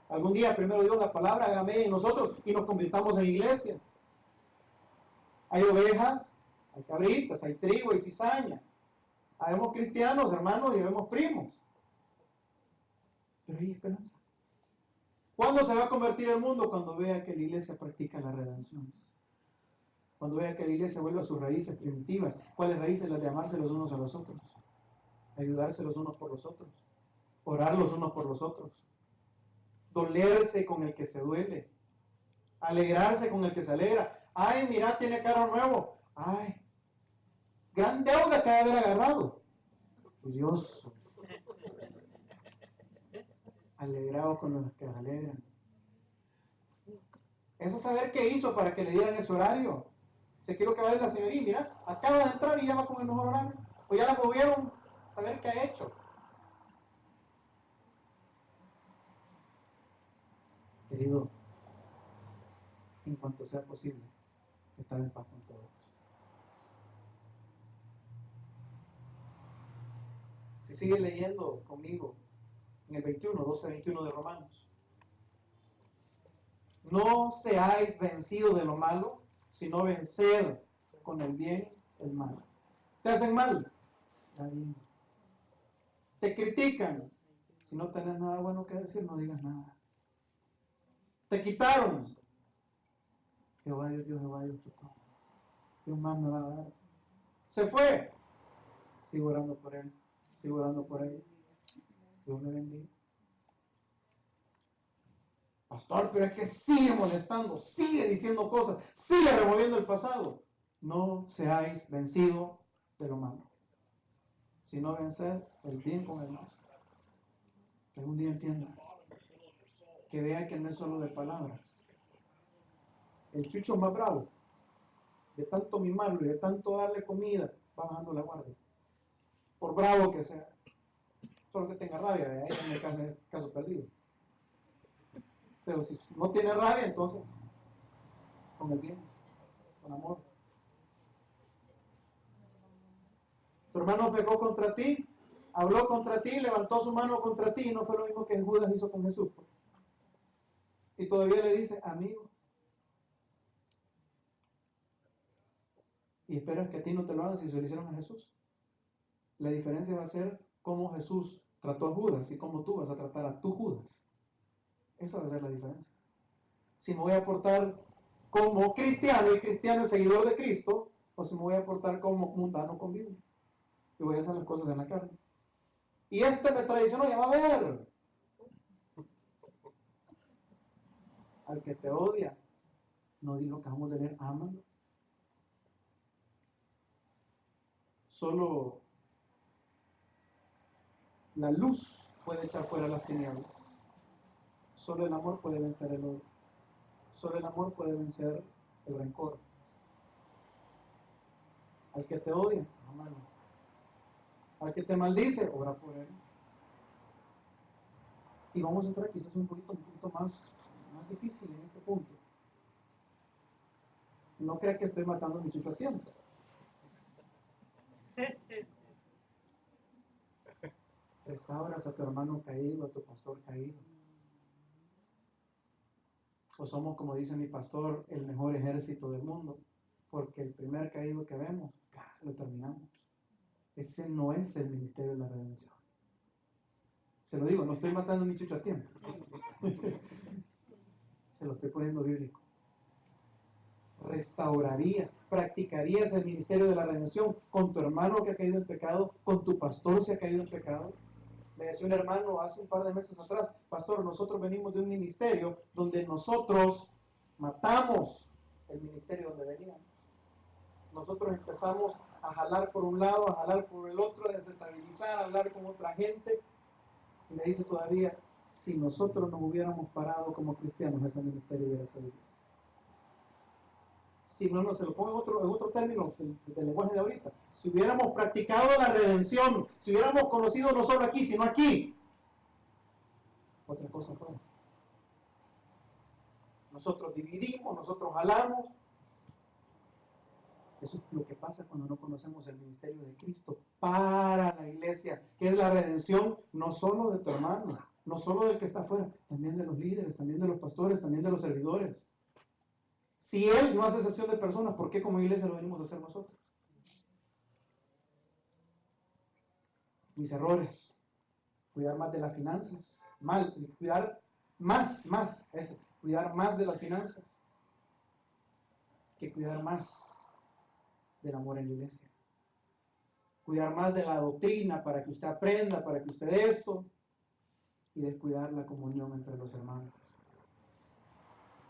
Algún día primero Dios la palabra hágame en nosotros y nos convirtamos en iglesia. Hay ovejas, hay cabritas, hay trigo, hay cizaña. Habemos cristianos, hermanos, y habemos primos. Pero hay esperanza. ¿Cuándo se va a convertir el mundo? Cuando vea que la iglesia practica la redención. Cuando vea que la iglesia vuelve a sus raíces primitivas. ¿Cuáles raíces? Las de amarse los unos a los otros. Ayudarse los unos por los otros, orar los unos por los otros, dolerse con el que se duele, Alegrarse con el que se alegra. Ay, mira, tiene carro nuevo. Ay, gran deuda que debe haber agarrado. Dios. Alegrado con los que se alegran. Eso es saber qué hizo para que le dieran ese horario. Se quiero que vale la señoría. Mira, acaba de entrar y ya va con el mejor horario. O ya la movieron. Saber qué ha hecho. Querido, en cuanto sea posible, estar en paz con todos. Si sigue leyendo conmigo en el 21, 12, 21 de Romanos. No seáis vencidos de lo malo, sino venced con el bien el mal. ¿Te hacen mal? Está bien. Te critican. Si no tenés nada bueno que decir, no digas nada. Te quitaron. Jehová Dios, Jehová Dios, Dios más me va a dar. Se fue. Sigo orando por él. Sigo orando por él. Dios me bendiga. Pastor, pero es que sigue molestando, sigue diciendo cosas, sigue removiendo el pasado. No seáis vencidos de lo malo, sino vencer el bien con el mal. Que algún día entienda, que vea que no es solo de palabras. El chucho más bravo, de tanto mimarlo y de tanto darle comida, va bajando la guardia. Por bravo que sea. Solo que tenga rabia, ahí en el caso perdido. Pero si no tiene rabia, entonces, con el bien, con amor. Tu hermano pecó contra ti, habló contra ti, levantó su mano contra ti, y no fue lo mismo que Judas hizo con Jesús. Pues. Y todavía le dice, amigo. Y esperas que a ti no te lo hagan si se lo hicieron a Jesús. La diferencia va a ser cómo Jesús trató a Judas y cómo tú vas a tratar a tu Judas. Esa va a ser la diferencia. Si me voy a portar como cristiano y cristiano y seguidor de Cristo, o si me voy a portar como mundano con Biblia. Y voy a hacer las cosas en la carne. Y este me traicionó, ya va a ver. Al que te odia, no di lo que vamos a tener, ámalo. Solo la luz puede echar fuera las tinieblas. Solo el amor puede vencer el odio. Solo el amor puede vencer el rencor. Al que te odia, ámalo. Al que te maldice, ora por él. Y vamos a entrar quizás un poquito más difícil en este punto. No crea que estoy matando a mi chucho a tiempo. Restauras a tu hermano caído, a tu pastor caído. O somos, como dice mi pastor, el mejor ejército del mundo, porque el primer caído que vemos, lo terminamos. Ese no es el ministerio de la redención. Se lo digo, no estoy matando a mi chucho a tiempo. Se lo estoy poniendo bíblico. Restaurarías, practicarías el ministerio de la redención con tu hermano que ha caído en pecado, con tu pastor si ha caído en pecado. Me decía un hermano hace un par de meses atrás, pastor, nosotros venimos de un ministerio donde nosotros matamos el ministerio donde veníamos. Nosotros empezamos a jalar por un lado, a jalar por el otro, a desestabilizar, a hablar con otra gente. Y me dice todavía, si nosotros nos hubiéramos parado como cristianos, ese ministerio hubiera salido. Si no, no se lo pongo en otro término del lenguaje de ahorita. Si hubiéramos practicado la redención, si hubiéramos conocido no solo aquí, sino aquí, otra cosa fuera. Nosotros dividimos, nosotros jalamos. Eso es lo que pasa cuando no conocemos el ministerio de Cristo para la iglesia, que es la redención no solo de tu hermano, no solo del que está afuera, también de los líderes, también de los pastores, también de los servidores. Si Él no hace excepción de personas, ¿por qué como iglesia lo venimos a hacer nosotros? Mis errores, cuidar más de las finanzas, cuidar más de las finanzas que cuidar más del amor en la iglesia. Cuidar más de la doctrina para que usted aprenda, para que usted esto, y descuidar la comunión entre los hermanos.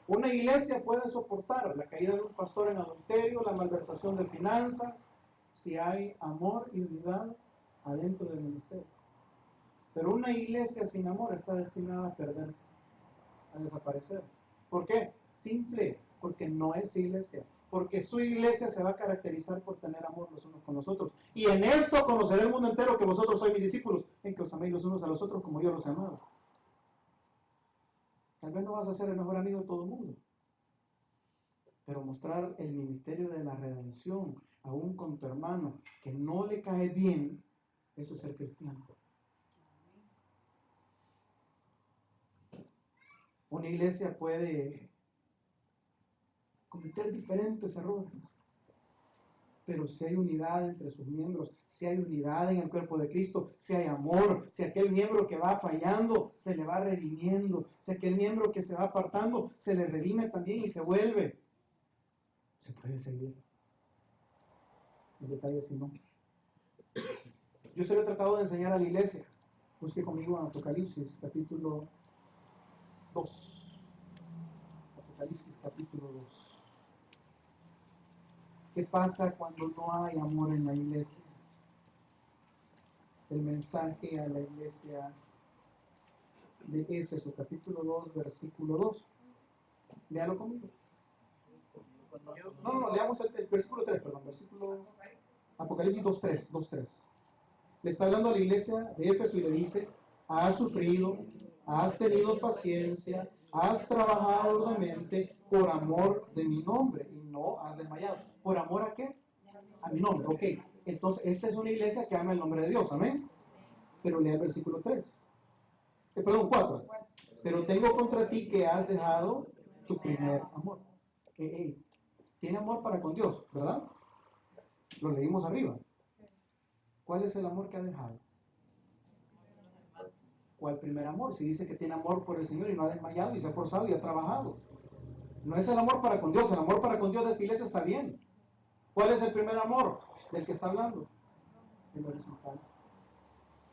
Una iglesia puede soportar la caída de un pastor en adulterio, la malversación de finanzas, si hay amor y unidad adentro del ministerio. Pero una iglesia sin amor está destinada a perderse, a desaparecer. ¿Por qué? Simple, porque no es iglesia. Porque su iglesia se va a caracterizar por tener amor los unos con los otros. Y en esto conocerá el mundo entero que vosotros sois mis discípulos, en que os améis los unos a los otros como yo los he amado. Tal vez no vas a ser el mejor amigo de todo el mundo, pero mostrar el ministerio de la redención aún con tu hermano que no le cae bien, eso es ser cristiano. Una iglesia puede cometer diferentes errores, pero si hay unidad entre sus miembros, si hay unidad en el cuerpo de Cristo, si hay amor, si aquel miembro que va fallando se le va redimiendo, si aquel miembro que se va apartando se le redime también y se vuelve, se puede seguir. El detalle es si no. Yo se lo he tratado de enseñar a la iglesia. Busque conmigo en Apocalipsis capítulo 2. Apocalipsis capítulo 2. ¿Qué pasa cuando no hay amor en la iglesia? El mensaje a la iglesia de Éfeso, capítulo 2, versículo 2. Léalo conmigo. No, leamos el versículo 3, perdón, versículo Apocalipsis 2.3. Le está hablando a la iglesia de Éfeso y le dice: has sufrido, has tenido paciencia, has trabajado arduamente por amor de mi nombre y no has desmayado. ¿Por amor a qué? A mi nombre. Ok, entonces esta es una iglesia que ama el nombre de Dios, amén. Pero lea el versículo 3. Perdón, 4. Pero tengo contra ti que has dejado tu primer amor. Tiene amor para con Dios, ¿verdad? Lo leímos arriba. ¿Cuál es el amor que ha dejado? ¿Cuál primer amor? Si dice que tiene amor por el Señor y no ha desmayado y se ha esforzado y ha trabajado. No es el amor para con Dios. El amor para con Dios de esta iglesia está bien. ¿Cuál es el primer amor del que está hablando? El horizontal.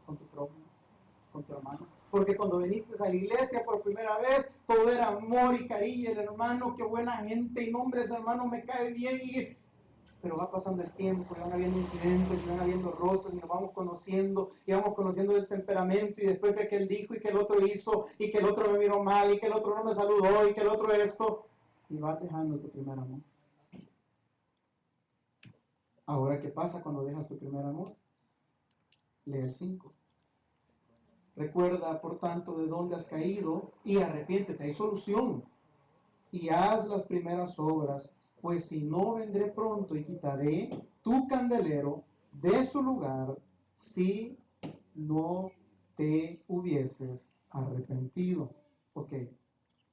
Con tu prójimo, con tu hermano. Porque cuando viniste a la iglesia por primera vez, todo era amor y cariño. El hermano, qué buena gente. Y nombre, ese hermano me cae bien. Pero va pasando el tiempo y van habiendo incidentes y van habiendo roces y nos vamos conociendo y vamos conociendo el temperamento y después que aquel dijo y que el otro hizo y que el otro me miró mal y que el otro no me saludó y que el otro esto, y vas dejando tu primer amor. Ahora, ¿qué pasa cuando dejas tu primer amor? Lee el 5. Recuerda, por tanto, de dónde has caído y arrepiéntete. Hay solución. Y haz las primeras obras, pues si no, vendré pronto y quitaré tu candelero de su lugar si no te hubieses arrepentido. Ok.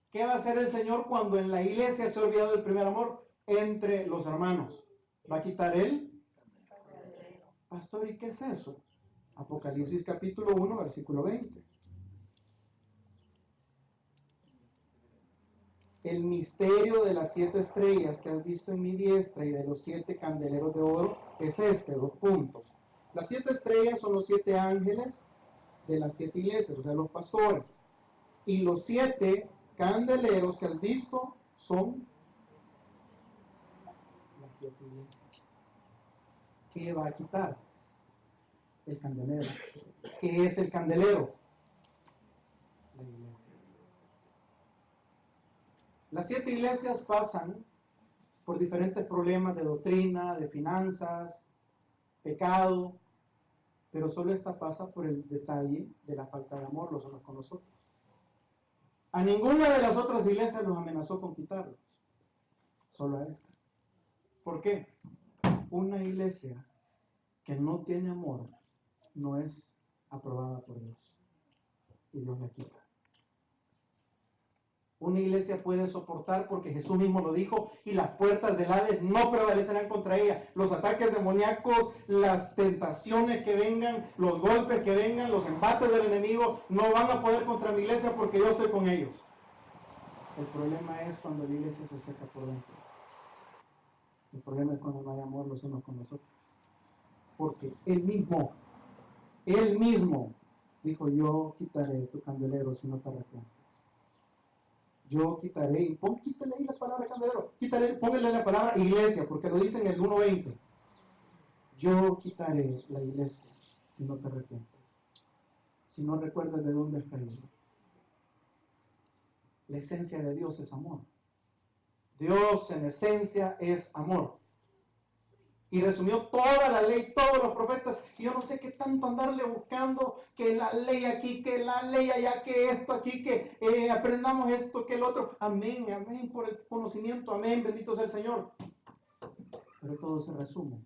¿Qué va a hacer el Señor cuando en la iglesia se ha olvidado el primer amor entre los hermanos? ¿Va a quitar el pastor? ¿Y qué es eso? Apocalipsis capítulo 1, versículo 20. El misterio de las 7 estrellas que has visto en mi diestra y de los 7 candeleros de oro es este, 2 puntos. Las 7 estrellas son los 7 ángeles de las 7 iglesias, o sea, los pastores. Y los 7 candeleros que has visto son las 7 iglesias. ¿Qué va a quitar? El candelero. ¿Qué es el candelero? La iglesia. Las 7 iglesias pasan por diferentes problemas de doctrina, de finanzas, pecado, pero solo esta pasa por el detalle de la falta de amor los unos con los otros. A ninguna de las otras iglesias los amenazó con quitarlos, solo a esta. ¿Por qué? Una iglesia que no tiene amor no es aprobada por Dios y Dios la quita. Una iglesia puede soportar porque Jesús mismo lo dijo y las puertas del Hades no prevalecerán contra ella. Los ataques demoníacos, las tentaciones que vengan, los golpes que vengan, los embates del enemigo no van a poder contra mi iglesia porque yo estoy con ellos. El problema es cuando la iglesia se seca por dentro. El problema es cuando no hay amor los unos con los otros. Porque Él mismo dijo: yo quitaré tu candelero si no te arrepientes. Yo quitaré, y quítale ahí la palabra candelero, póngale la palabra iglesia, porque lo dice en el 1:20. Yo quitaré la iglesia si no te arrepientes, si no recuerdas de dónde has caído. La esencia de Dios es amor. Dios en esencia es amor. Y resumió toda la ley, todos los profetas. Y yo no sé qué tanto andarle buscando, que la ley aquí, que la ley allá, que esto aquí, que aprendamos esto, que el otro. Amén, amén, por el conocimiento, amén, bendito sea el Señor. Pero todo se resume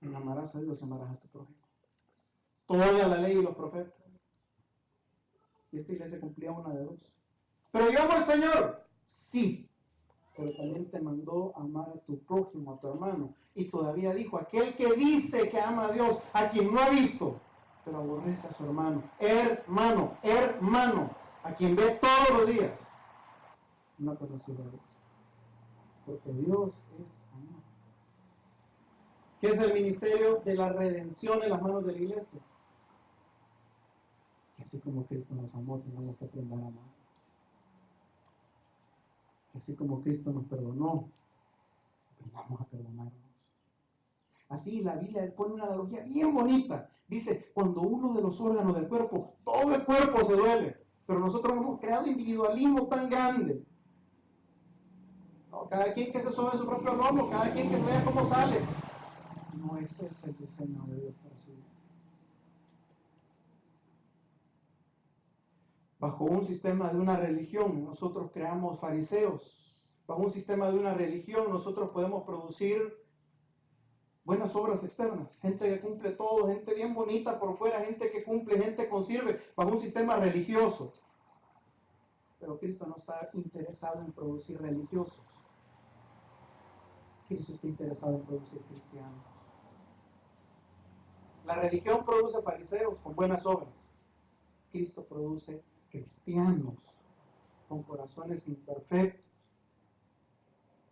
en amarás a Dios y amarás a tu prójimo. Toda la ley y los profetas. Y esta iglesia cumplía una de dos. Pero yo amo al Señor, sí. Pero también te mandó a amar a tu prójimo, a tu hermano. Y todavía dijo, aquel que dice que ama a Dios, a quien no ha visto, pero aborrece a su hermano, hermano, a quien ve todos los días, no ha conocido a Dios. Porque Dios es amor. ¿Qué es el ministerio de la redención en las manos de la iglesia? Que así como Cristo nos amó, tenemos que aprender a amar. Que así como Cristo nos perdonó, aprendamos a perdonarnos. Así la Biblia pone una analogía bien bonita. Dice, cuando uno de los órganos del cuerpo, todo el cuerpo se duele. Pero nosotros hemos creado individualismo tan grande. No, cada quien que se sobe su propio lomo, cada quien que se vea cómo sale. No es ese el diseño de Dios para su iglesia. Bajo un sistema de una religión, nosotros creamos fariseos. Bajo un sistema de una religión, nosotros podemos producir buenas obras externas, gente que cumple todo, gente bien bonita por fuera, gente que cumple, gente que sirve, bajo un sistema religioso. Pero Cristo no está interesado en producir religiosos. Cristo está interesado en producir cristianos. La religión produce fariseos con buenas obras. Cristo produce cristianos con corazones imperfectos.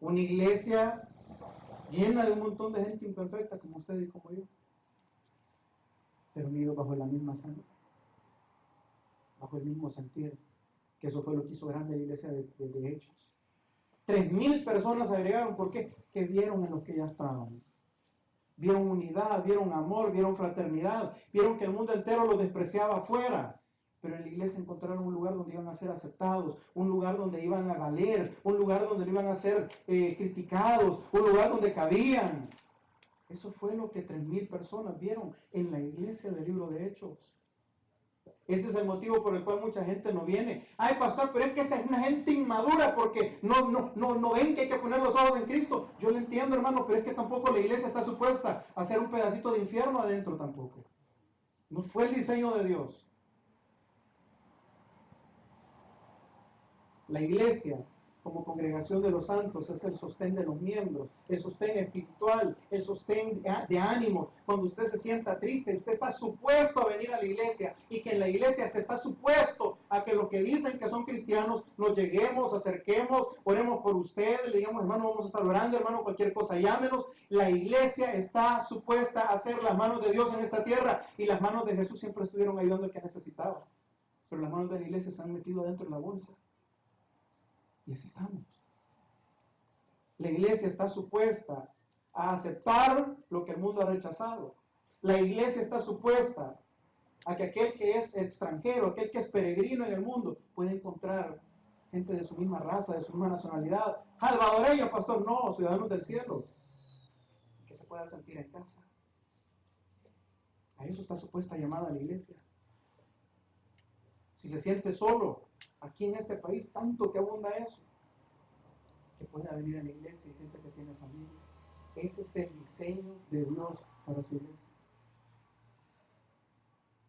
Una iglesia llena de un montón de gente imperfecta como usted y como yo, pero unidos bajo la misma sangre, bajo el mismo sentir, que eso fue lo que hizo grande la iglesia de Hechos. 3,000 personas agregaron, ¿por qué? Que vieron en los que ya estaban. Vieron unidad, vieron amor, vieron fraternidad, vieron que el mundo entero los despreciaba afuera. Pero en la iglesia encontraron un lugar donde iban a ser aceptados, un lugar donde iban a valer, un lugar donde no iban a ser criticados, un lugar donde cabían. Eso fue lo que 3,000 personas vieron en la iglesia del libro de Hechos. Ese es el motivo por el cual mucha gente no viene. Ay, pastor, pero es que esa es una gente inmadura porque no ven que hay que poner los ojos en Cristo. Yo lo entiendo, hermano, pero es que tampoco la iglesia está supuesta a ser un pedacito de infierno adentro tampoco. No fue el diseño de Dios. La iglesia, como congregación de los santos, es el sostén de los miembros, el sostén espiritual, el sostén de ánimos. Cuando usted se sienta triste, usted está supuesto a venir a la iglesia, y que en la iglesia se está supuesto a que los que dicen que son cristianos nos lleguemos, acerquemos, oremos por usted, le digamos, hermano, vamos a estar orando, hermano, cualquier cosa, llámenos. La iglesia está supuesta a ser las manos de Dios en esta tierra, y las manos de Jesús siempre estuvieron ayudando al que necesitaba, pero las manos de la iglesia se han metido dentro de la bolsa. Y así estamos. La iglesia está supuesta a aceptar lo que el mundo ha rechazado. La iglesia está supuesta a que aquel que es extranjero, aquel que es peregrino en el mundo, puede encontrar gente de su misma raza, de su misma nacionalidad. Salvadoreños, pastor, no, ciudadanos del cielo, que se pueda sentir en casa. A eso está supuesta llamada la iglesia. Si se siente solo, aquí en este país, tanto que abunda eso, que pueda venir a la iglesia y siente que tiene familia. Ese es el diseño de Dios para su iglesia.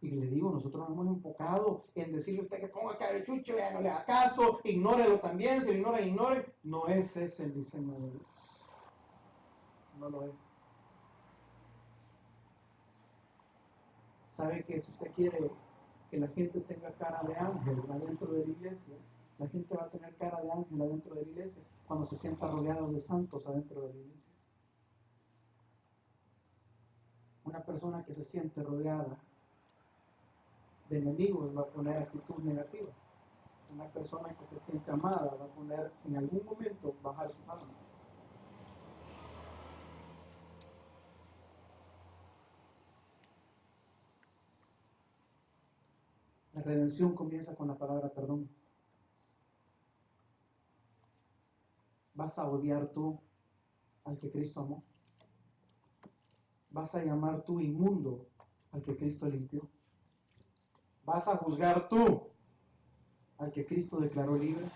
Y le digo, nosotros nos hemos enfocado en decirle a usted que ponga carechucho, ya no le haga caso, ignórelo también, si lo ignora, ignore. No es ese el diseño de Dios. No lo es. ¿Sabe que si usted quiere que la gente tenga cara de ángel adentro de la iglesia, la gente va a tener cara de ángel adentro de la iglesia cuando se sienta rodeado de santos adentro de la iglesia? Una persona que se siente rodeada de enemigos va a poner actitud negativa. Una persona que se siente amada va a poner en algún momento bajar sus armas. La redención comienza con la palabra perdón. ¿Vas a odiar tú al que Cristo amó? ¿Vas a llamar tú inmundo al que Cristo limpió? ¿Vas a juzgar tú al que Cristo declaró libre?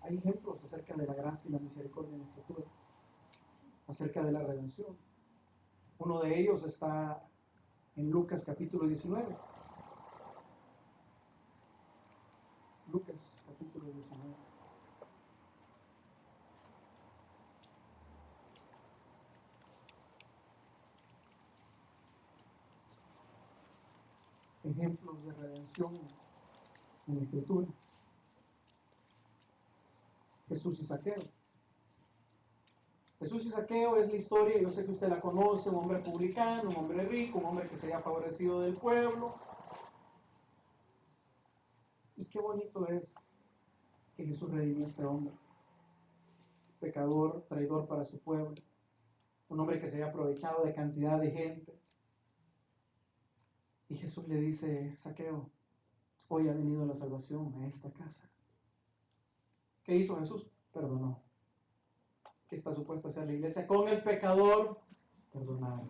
Hay ejemplos acerca de la gracia y la misericordia en la Escritura, acerca de la redención. Uno de ellos está en Lucas capítulo 19. Lucas capítulo 19. Ejemplos de redención en la Escritura. Jesús y Zaqueo. Jesús y Zaqueo es la historia, yo sé que usted la conoce, un hombre publicano, un hombre rico, un hombre que se había favorecido del pueblo. Y qué bonito es que Jesús redimió a este hombre, pecador, traidor para su pueblo, un hombre que se había aprovechado de cantidad de gentes. Y Jesús le dice: Zaqueo, hoy ha venido la salvación a esta casa. ¿Qué hizo Jesús? Perdonó. ¿Qué está supuesta a hacer la iglesia con el pecador? Perdonar.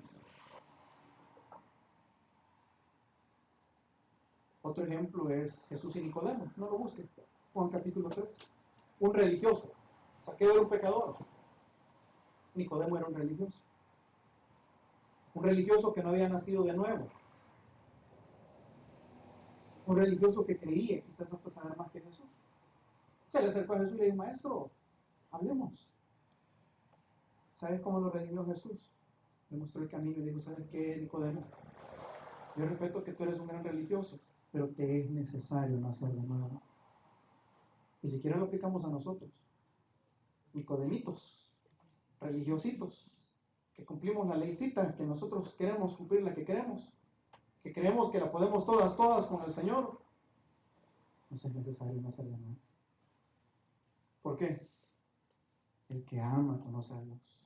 Otro ejemplo es Jesús y Nicodemo. No lo busquen. Juan capítulo 3. Un religioso. Zaqueo era un pecador. Nicodemo era un religioso. Un religioso que no había nacido de nuevo. Un religioso que creía quizás hasta saber más que Jesús. Se le acercó a Jesús y le dijo: maestro, hablemos. ¿Sabes cómo lo redimió Jesús? Le mostró el camino y le dijo: ¿sabes qué, Nicodemo? Yo respeto que tú eres un gran religioso, pero te es necesario nacer de nuevo. Y si siquiera lo aplicamos a nosotros, Nicodemitos, religiositos, que cumplimos la leycita, que nosotros queremos cumplir la que queremos, que creemos que la podemos todas con el Señor, nos es necesario nacer de nuevo. ¿Por qué? El que ama conoce a Dios.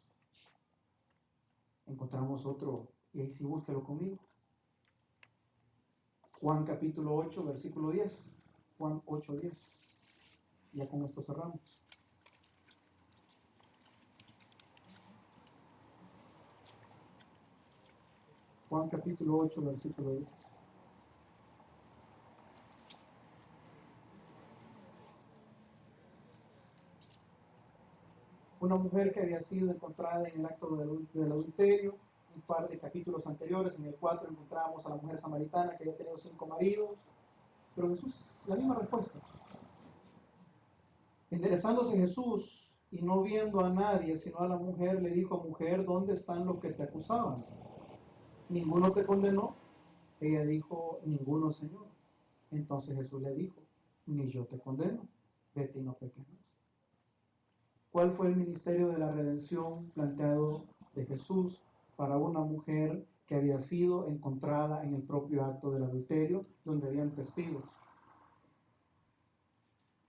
Encontramos otro, y ahí sí búsquelo conmigo. Juan capítulo 8, versículo 10. Juan 8, 10. Ya con esto cerramos. Juan capítulo 8, versículo 10. Una mujer que había sido encontrada en el acto del adulterio. Un par de capítulos anteriores, en el 4, encontramos a la mujer samaritana que había tenido 5 maridos. Pero Jesús, la misma respuesta. Enderezándose Jesús y no viendo a nadie sino a la mujer, le dijo: mujer, ¿dónde están los que te acusaban? ¿Ninguno te condenó? Ella dijo: ninguno, Señor. Entonces Jesús le dijo: ni yo te condeno, vete y no peques más. ¿Cuál fue el ministerio de la redención planteado de Jesús para una mujer que había sido encontrada en el propio acto del adulterio, donde habían testigos?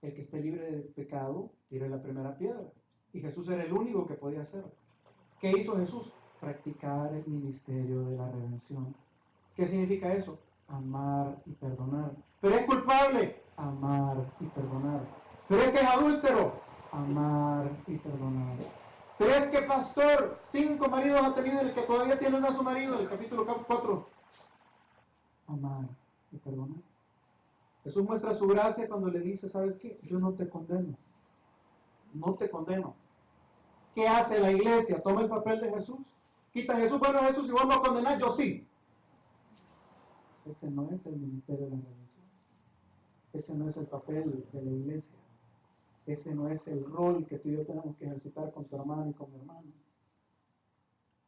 El que esté libre de pecado, tire la primera piedra. Y Jesús era el único que podía hacerlo. ¿Qué hizo Jesús? Practicar el ministerio de la redención. ¿Qué significa eso? Amar y perdonar. ¿Pero es culpable? Amar y perdonar. ¿Pero es que es adúltero? Amar y perdonar. ¿Pero es que, pastor, 5 maridos ha tenido y el que todavía tiene uno a su marido? El capítulo 4. Amar y perdonar. Jesús muestra su gracia cuando le dice: ¿sabes qué? Yo no te condeno. No te condeno. ¿Qué hace la iglesia? Toma el papel de Jesús. Quita a Jesús. Bueno, Jesús, si vos no condenás, yo sí. Ese no es el ministerio de la redención. Ese no es el papel de la iglesia. Ese no es el rol que tú y yo tenemos que ejercitar con tu hermano y con mi hermano.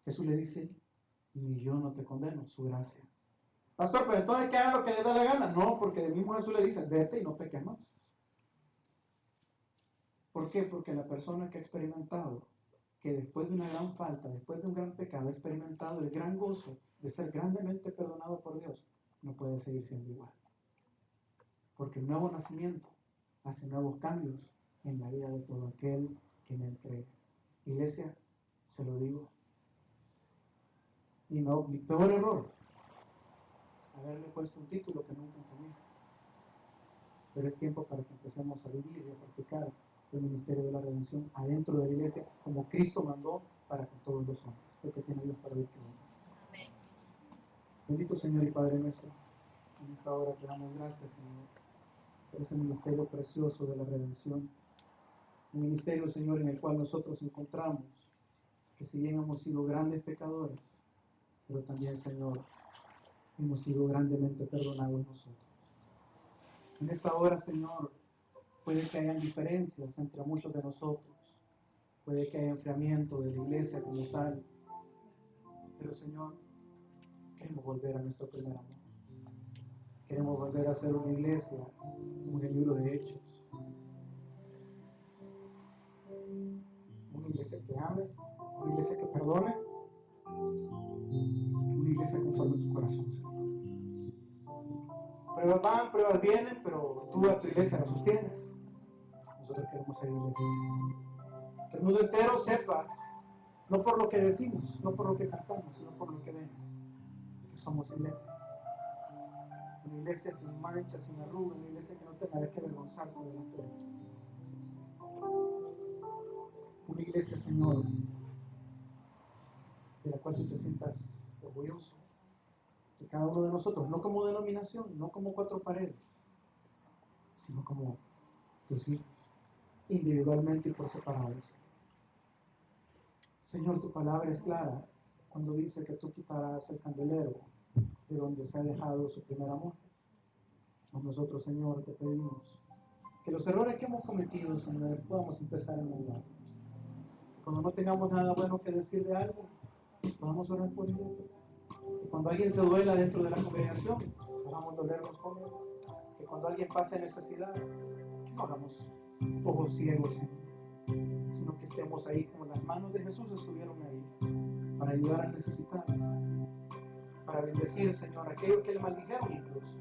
Jesús le dice: ni yo no te condeno, su gracia. Pastor, pero entonces que hagan lo que les da la gana. No, porque el mismo Jesús le dice: vete y no peques más. ¿Por qué? Porque la persona que ha experimentado que después de una gran falta, después de un gran pecado, ha experimentado el gran gozo de ser grandemente perdonado por Dios, no puede seguir siendo igual. Porque el nuevo nacimiento hace nuevos cambios en la vida de todo aquel que en Él cree. Iglesia, se lo digo, mi peor error, haberle puesto un título que nunca enseñé. Pero es tiempo para que empecemos a vivir y a practicar el ministerio de la redención adentro de la iglesia, como Cristo mandó para con todos los hombres. Lo que tiene Dios para oír que venga. Bendito Señor y Padre nuestro, en esta hora te damos gracias, Señor, por ese ministerio precioso de la redención. Un ministerio, Señor, en el cual nosotros encontramos que si bien hemos sido grandes pecadores, pero también, Señor, hemos sido grandemente perdonados nosotros. En esta hora, Señor, puede que hayan diferencias entre muchos de nosotros, puede que haya enfriamiento de la iglesia como tal, pero, Señor, queremos volver a nuestro primer amor. Queremos volver a ser una iglesia como en el libro de Hechos. Una iglesia que ame, una iglesia que perdone, una iglesia conforme a tu corazón, Señor. Pruebas van, pruebas vienen, pero tú a tu iglesia la sostienes. Nosotros queremos ser iglesia, Señor. Que el mundo entero sepa, no por lo que decimos, no por lo que cantamos, sino por lo que ven, que somos iglesia. Una iglesia sin mancha, sin arruga, una iglesia que no tenga de qué avergonzarse delante de ti. Una iglesia, Señor, de la cual tú te sientas orgulloso. De cada uno de nosotros, no como denominación, no como cuatro paredes, sino como tus hijos, individualmente y por separados. Señor, tu palabra es clara cuando dice que tú quitarás el candelero de donde se ha dejado su primer amor. A nosotros, Señor, te pedimos que los errores que hemos cometido, Señor, podamos empezar a enmendarlos. Que cuando no tengamos nada bueno que decir de algo, podamos orar por ello. Que cuando alguien se duela dentro de la congregación, podamos dolernos con él. Que cuando alguien pase necesidad, que no hagamos ojos ciegos, sino que estemos ahí como las manos de Jesús estuvieron ahí, para ayudar al necesitado, para bendecir, Señor, a aquellos que le maldijeron incluso.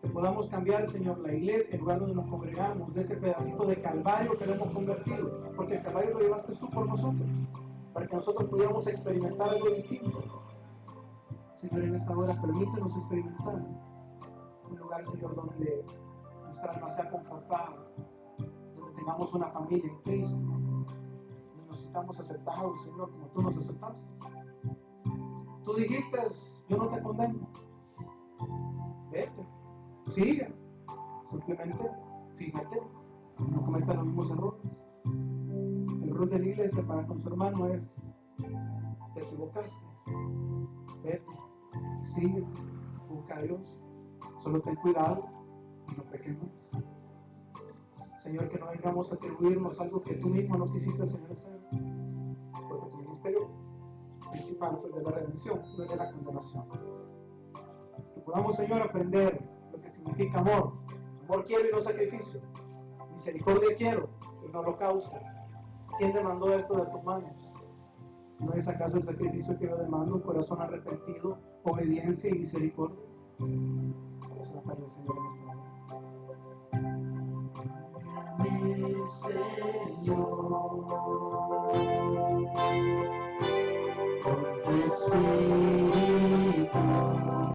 Que podamos cambiar, Señor, la iglesia, el lugar donde nos congregamos, de ese pedacito de calvario que lo hemos convertido, porque el calvario lo llevaste tú por nosotros, para que nosotros pudiéramos experimentar algo distinto. Señor, en esta hora permítenos experimentar un lugar, Señor, donde nuestra alma sea confortada, donde tengamos una familia en Cristo, donde nos sintamos aceptados, Señor, como tú nos aceptaste. Tú dijiste, yo no te condeno, vete, sigue, simplemente fíjate, no cometas los mismos errores. El error de la iglesia para con su hermano es, te equivocaste, vete, sigue, busca a Dios, solo ten cuidado y no peques más. Señor, que no vengamos a atribuirnos algo que tú mismo no quisiste hacer, porque tu ministerio principal fue el de la redención, no el de la condenación. Que podamos, Señor, aprender lo que significa amor. Amor quiero y no sacrificio. Misericordia quiero y no holocausto. ¿Quién demandó esto de tus manos? ¿No es acaso el sacrificio que yo demando? Un corazón arrepentido, obediencia y misericordia. Vamos a tratarle, Señor, en esta hora. Mi Señor, con tu Espíritu